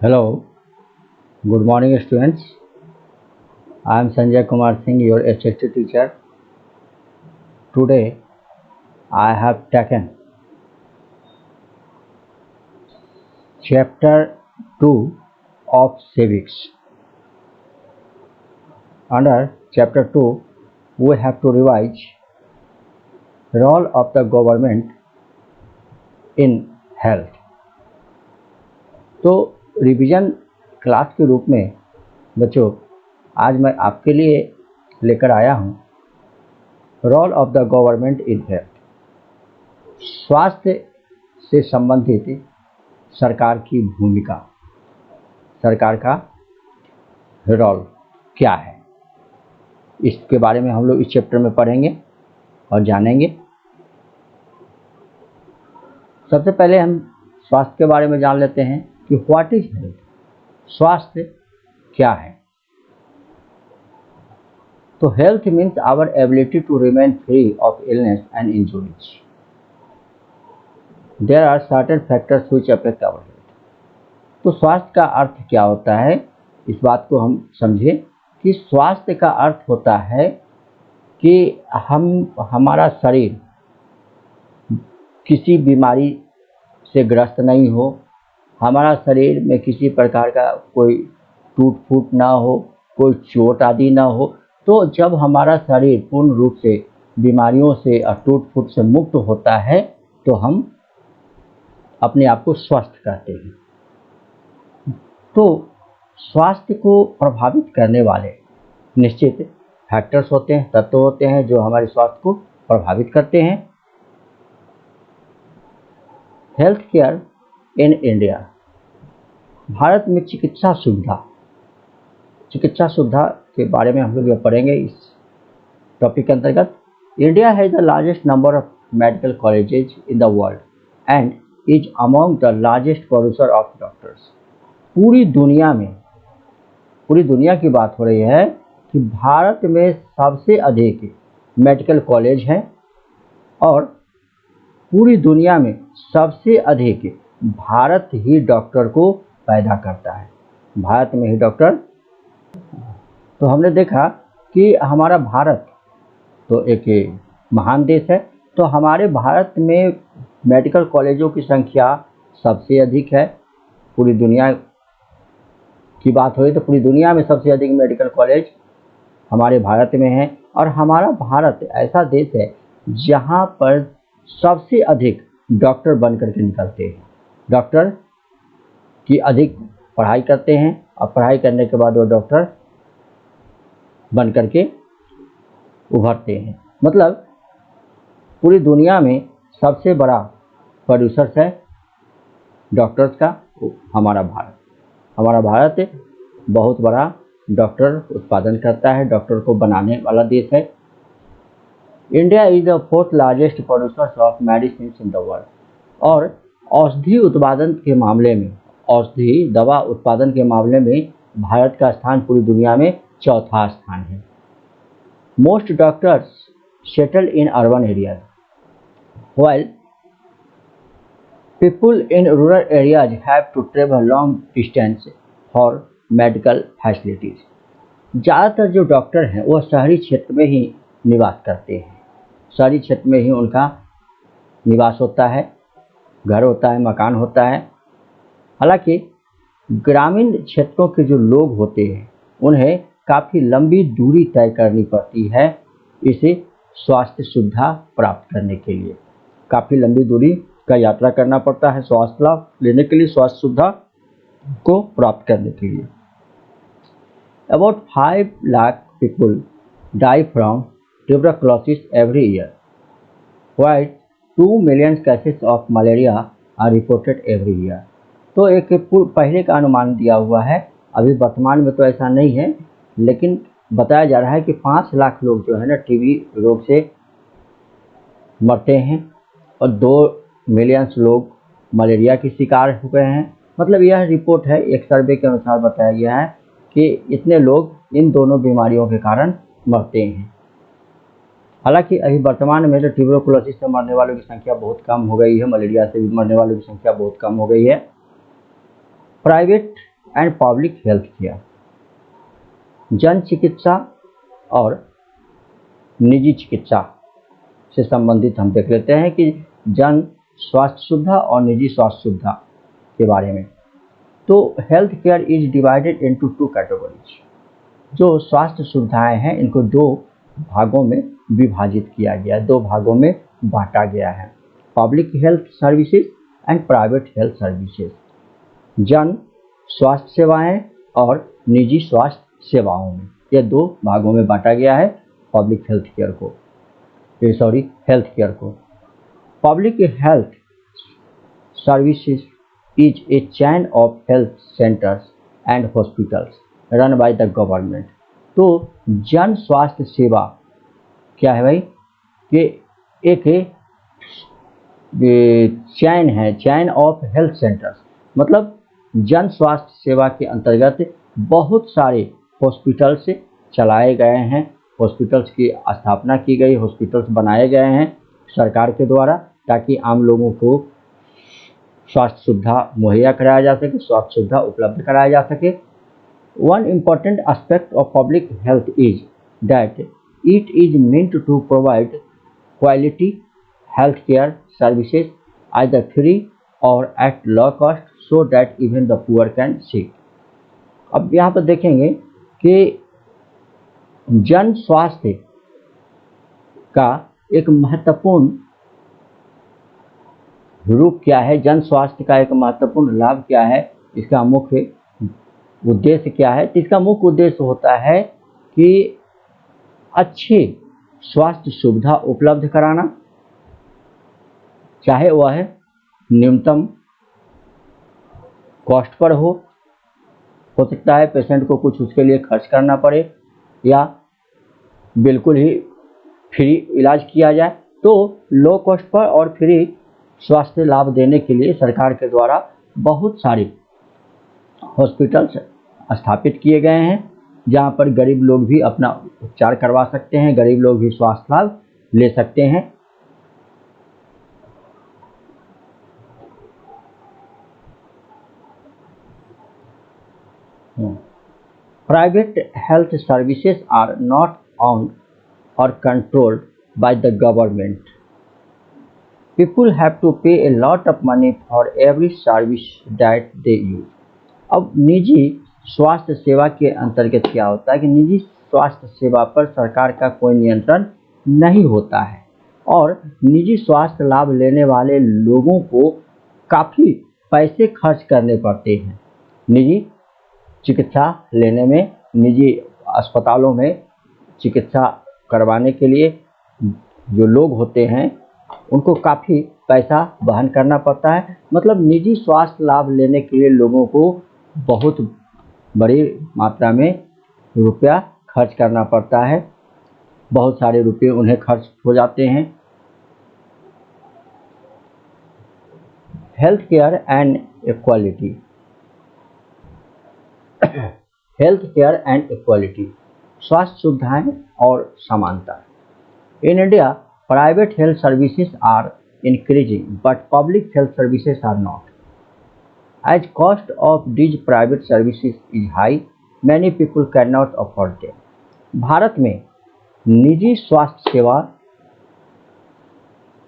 Hello, good morning students. I am Sanjay Kumar Singh, your HST teacher. Today I have taken chapter 2 of civics. Under chapter 2 we have to revise role of the government in health. तो revision class के रूप में बच्चों आज मैं आपके लिए लेकर आया हूँ role of the government in health. स्वास्थ्य से संबंधित सरकार की भूमिका, सरकार का रोल क्या है, इसके बारे में हम लोग इस चैप्टर में पढ़ेंगे और जानेंगे। सबसे पहले हम स्वास्थ्य के बारे में जान लेते हैं कि व्हाट इज हेल्थ, स्वास्थ्य क्या है। तो health means our ability to remain free of illness and injuries. There are certain factors which affect our health. तो स्वास्थ्य का अर्थ क्या होता है, इस बात को हम समझें कि स्वास्थ्य का अर्थ होता है कि हमारा शरीर किसी बीमारी से ग्रस्त नहीं हो, हमारा शरीर में किसी प्रकार का कोई टूट फूट ना हो, कोई चोट आदि ना हो। तो जब हमारा शरीर पूर्ण रूप से बीमारियों से और टूट फूट से मुक्त होता है तो हम अपने आप को स्वस्थ कहते हैं। तो स्वास्थ्य को प्रभावित करने वाले निश्चित फैक्टर्स होते हैं, तत्व होते हैं जो हमारे स्वास्थ्य को प्रभावित करते हैं। Health care in India, Bharat में चिकित्सा सुविधा के बारे में हम लोग पढ़ेंगे इस टॉपिक के अंतर्गत। India has the largest number of medical colleges in the world and is among the largest producer of doctors. पूरी दुनिया की बात हो रही है कि भारत में सबसे अधिक मेडिकल कॉलेज हैं और पूरी दुनिया में सबसे अधिक भारत ही डॉक्टर को पैदा करता है, भारत में ही डॉक्टर। तो हमने देखा कि हमारा भारत तो एक महान देश है, तो हमारे भारत में मेडिकल कॉलेजों की संख्या सबसे अधिक है। पूरी दुनिया की बात हो तो पूरी दुनिया में सबसे अधिक मेडिकल कॉलेज हमारे भारत में है। और हमारा भारत ऐसा देश है जहाँ पर सबसे अधिक डॉक्टर बनकर के निकलते हैं, डॉक्टर की अधिक पढ़ाई करते हैं और पढ़ाई करने के बाद वो डॉक्टर बन करके उभरते हैं। मतलब पूरी दुनिया में सबसे बड़ा प्रोड्यूसर है डॉक्टर्स का हमारा भारत बहुत बड़ा डॉक्टर उत्पादन करता है, डॉक्टर को बनाने वाला देश है। India is the 4th largest producer of medicine in the world. और औषधि उत्पादन के मामले में, औषधि दवा उत्पादन के मामले में भारत का स्थान पूरी दुनिया में 4था स्थान है। Most doctors settle in urban areas while people in rural areas have to travel long distance for medical facilities. ज़्यादातर जो डॉक्टर हैं वह शहरी क्षेत्र में ही निवास करते हैं, शहरी क्षेत्र में ही उनका निवास होता है, घर होता है, मकान होता है। हालांकि ग्रामीण क्षेत्रों के जो लोग होते हैं उन्हें काफ़ी लंबी दूरी तय करनी पड़ती है इसे स्वास्थ्य सुविधा प्राप्त करने के लिए। काफ़ी लंबी दूरी का यात्रा करना पड़ता है स्वास्थ्य लाभ लेने के लिए, स्वास्थ्य सुविधा को प्राप्त करने के लिए। About 5 lakh people die from tuberculosis every year, while 2 million cases of malaria are reported every year। तो एक पहले का अनुमान दिया हुआ है, अभी वर्तमान में तो ऐसा नहीं है, लेकिन बताया जा रहा है कि 5 लाख लोग जो है ना टीबी रोग से मरते हैं और 2 मिलियन लोग मलेरिया के शिकार हो गए हैं। मतलब यह रिपोर्ट है, एक सर्वे के अनुसार बताया गया है कि इतने लोग इन दोनों बीमारियों के कारण मरते हैं। हालांकि अभी वर्तमान में तो ट्यूबरकुलोसिस से मरने वालों की संख्या बहुत कम हो गई है, मलेरिया से भी मरने वालों की संख्या बहुत कम हो गई है। Private and public health care. जन चिकित्सा और निजी चिकित्सा से संबंधित हम देख लेते हैं कि जन स्वास्थ्य सुविधा और निजी स्वास्थ्य सुविधा के बारे में। तो health care is divided into two categories. जो स्वास्थ्य सुविधाएं हैं इनको दो भागों में विभाजित किया गया है, दो भागों में बांटा गया है, public health services and private health services. जन स्वास्थ्य सेवाएं और निजी स्वास्थ्य सेवाओं में, ये दो भागों में बांटा गया है पब्लिक हेल्थ केयर को, हेल्थ केयर को। Public health services is a chain of health centers and hospitals run by the government। तो जन स्वास्थ्य सेवा क्या है भाई कि एक चैन है, चैन ऑफ हेल्थ सेंटर्स, मतलब जन स्वास्थ्य सेवा के अंतर्गत बहुत सारे हॉस्पिटल्स चलाए गए हैं, हॉस्पिटल्स की स्थापना की गई, हॉस्पिटल्स बनाए गए हैं सरकार के द्वारा ताकि आम लोगों को स्वास्थ्य सुविधा मुहैया कराया जा सके, स्वास्थ्य सुविधा उपलब्ध कराया जा सके। One important aspect of public health is that it is meant to provide quality health care services either free or at low cost so that even the poor can seek. अब यहाँ पर देखेंगे कि जन स्वास्थ्य का एक महत्वपूर्ण रूप क्या है, जन स्वास्थ्य का एक महत्वपूर्ण लाभ क्या है, इसका मुख्य उद्देश्य क्या है। तो इसका मुख्य उद्देश्य होता है कि अच्छी स्वास्थ्य सुविधा उपलब्ध कराना, चाहे वह न्यूनतम कॉस्ट पर हो सकता है पेशेंट को कुछ उसके लिए खर्च करना पड़े या बिल्कुल ही फ्री इलाज किया जाए। तो लो कॉस्ट पर और फ्री स्वास्थ्य लाभ देने के लिए सरकार के द्वारा बहुत सारे हॉस्पिटल्स स्थापित किए गए हैं जहां पर गरीब लोग भी अपना उपचार करवा सकते हैं, गरीब लोग भी स्वास्थ्य लाभ ले सकते हैं। Private health services are not owned or controlled by the government। People have to pay a lot of money for every service that they use। अब निजी स्वास्थ्य सेवा के अंतर्गत क्या होता है कि निजी स्वास्थ्य सेवा पर सरकार का कोई नियंत्रण नहीं होता है और निजी स्वास्थ्य लाभ लेने वाले लोगों को काफ़ी पैसे खर्च करने पड़ते हैं निजी चिकित्सा लेने में, निजी अस्पतालों में चिकित्सा करवाने के लिए जो लोग होते हैं उनको काफ़ी पैसा वहन करना पड़ता है। मतलब निजी स्वास्थ्य लाभ लेने के लिए लोगों को बहुत बड़ी मात्रा में रुपया खर्च करना पड़ता है, बहुत सारे रुपये उन्हें खर्च हो जाते हैं। Health care and equality, health care and equality, स्वास्थ्य सुविधाएं और समानता। In India private health services are increasing but public health services are not। As cost of these private services is high, many people cannot afford them। Bharat में निजी स्वास्थ्य सेवा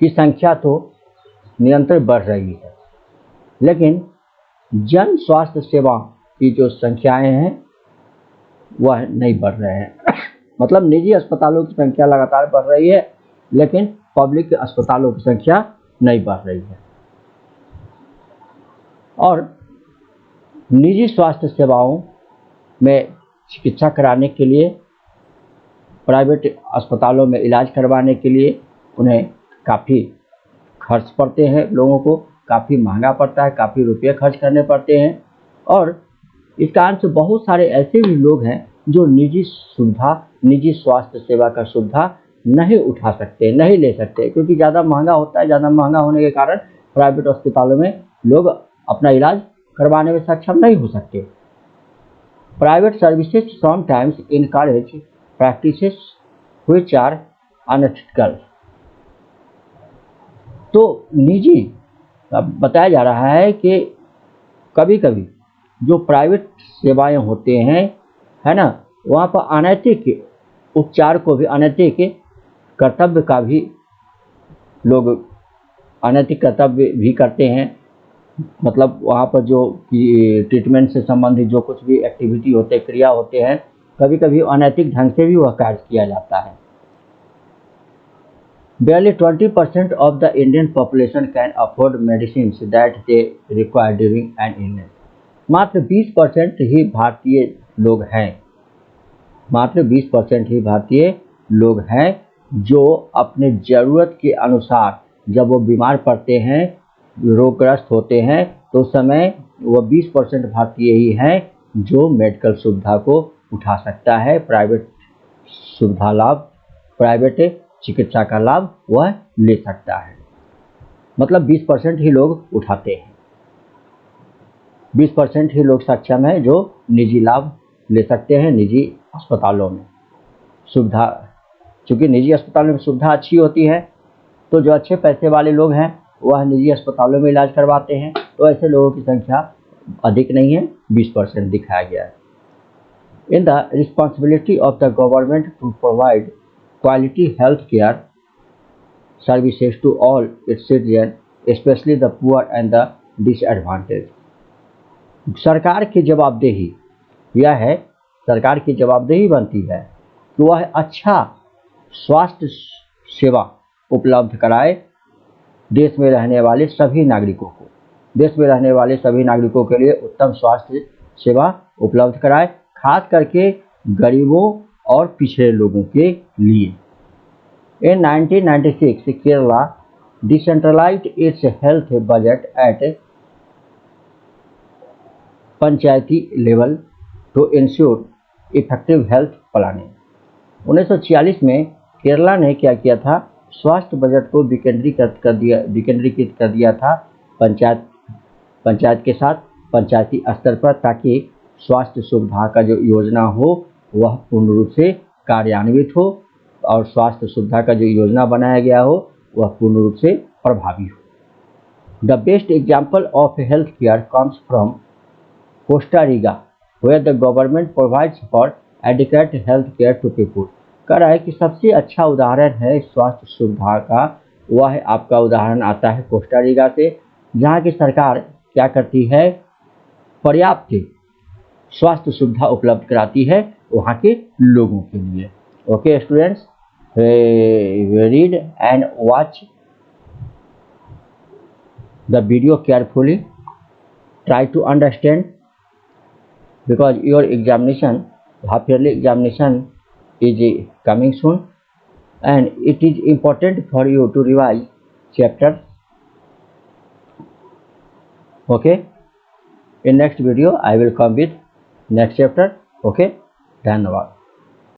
की संख्या तो निरंतर बढ़ रही है, लेकिन जन स्वास्थ्य सेवा की जो संख्याएं हैं वह नहीं बढ़ रहे हैं। मतलब निजी अस्पतालों की संख्या लगातार बढ़ रही है लेकिन पब्लिक अस्पतालों की संख्या नहीं बढ़ रही है। और निजी स्वास्थ्य सेवाओं में चिकित्सा कराने के लिए, प्राइवेट अस्पतालों में इलाज करवाने के लिए उन्हें काफ़ी खर्च पड़ते हैं, लोगों को काफ़ी महंगा पड़ता है, काफ़ी रुपये खर्च करने पड़ते हैं। और इस कारण से बहुत सारे ऐसे भी लोग हैं जो निजी सुविधा, निजी स्वास्थ्य सेवा का सुविधा नहीं उठा सकते, नहीं ले सकते, क्योंकि ज़्यादा महंगा होता है। ज़्यादा महंगा होने के कारण प्राइवेट अस्पतालों में लोग अपना इलाज करवाने में सक्षम नहीं हो सकते। Private services sometimes encourage practices which are unethical. तो निजी बताया जा रहा है कि कभी कभी जो प्राइवेट सेवाएं होते हैं, है ना, वहाँ पर अनैतिक उपचार को भी, अनैतिक कर्तव्य का भी लोग अनैतिक कर्तव्य भी करते हैं। मतलब वहाँ पर जो ट्रीटमेंट से संबंधित जो कुछ भी एक्टिविटी होते, क्रिया होते हैं, कभी कभी अनैतिक ढंग से भी वह कार्य किया जाता है। Barely 20% of the Indian population can afford medicines that they require during an illness. मात्र 20% ही भारतीय लोग हैं, मात्र 20% ही भारतीय लोग हैं जो अपने ज़रूरत के अनुसार जब वो बीमार पड़ते हैं, रोगग्रस्त होते हैं, तो उस समय वो 20% भारतीय ही हैं जो मेडिकल सुविधा को उठा सकता है, प्राइवेट सुविधा लाभ, प्राइवेट चिकित्सा का लाभ वह ले सकता है। मतलब 20% ही लोग उठाते हैं, 20% ही लोग सक्षम हैं जो निजी लाभ ले सकते हैं निजी अस्पतालों में सुविधा। चूँकि निजी अस्पतालों में सुविधा अच्छी होती है, तो जो अच्छे पैसे वाले लोग हैं वह निजी अस्पतालों में इलाज करवाते हैं, तो ऐसे लोगों की संख्या अधिक नहीं है, 20% दिखाया गया है। In the responsibility of the government to provide quality health care services to all its citizens, especially the poor and the disadvantaged. सरकार की जवाबदेही यह है, सरकार की जवाबदेही बनती है कि वह अच्छा स्वास्थ्य सेवा उपलब्ध कराए देश में रहने वाले सभी नागरिकों को, देश में रहने वाले सभी नागरिकों के लिए उत्तम स्वास्थ्य सेवा उपलब्ध कराए, खास करके गरीबों और पिछड़े लोगों के लिए। In 1996, Kerala decentralized its health budget at Panchayati level to ensure effective health planning. 1946 में केरला ने क्या किया था, स्वास्थ्य बजट को विकेंद्रीकृत कर दिया था पंचायत के साथ, पंचायती स्तर पर, ताकि स्वास्थ्य सुविधा का जो योजना हो वह पूर्ण रूप से कार्यान्वित हो और स्वास्थ्य सुविधा का जो योजना बनाया गया हो वह पूर्ण रूप से प्रभावी हो। The best example of health care comes from Costa Rica, where the government provides for adequate health care to people. कह रहा है कि सबसे अच्छा उदाहरण है स्वास्थ्य सुविधा का, वह आपका उदाहरण आता है कोस्टा रिका से, जहाँ की सरकार क्या करती है, पर्याप्त स्वास्थ्य सुविधा उपलब्ध कराती है वहाँ के लोगों के लिए। Okay students, read and watch the video carefully, try to understand, because your examination, half yearly examination is coming soon and it is important for you to revise chapters. Okay, in next video I will come with next chapter. Okay, धन्यवाद।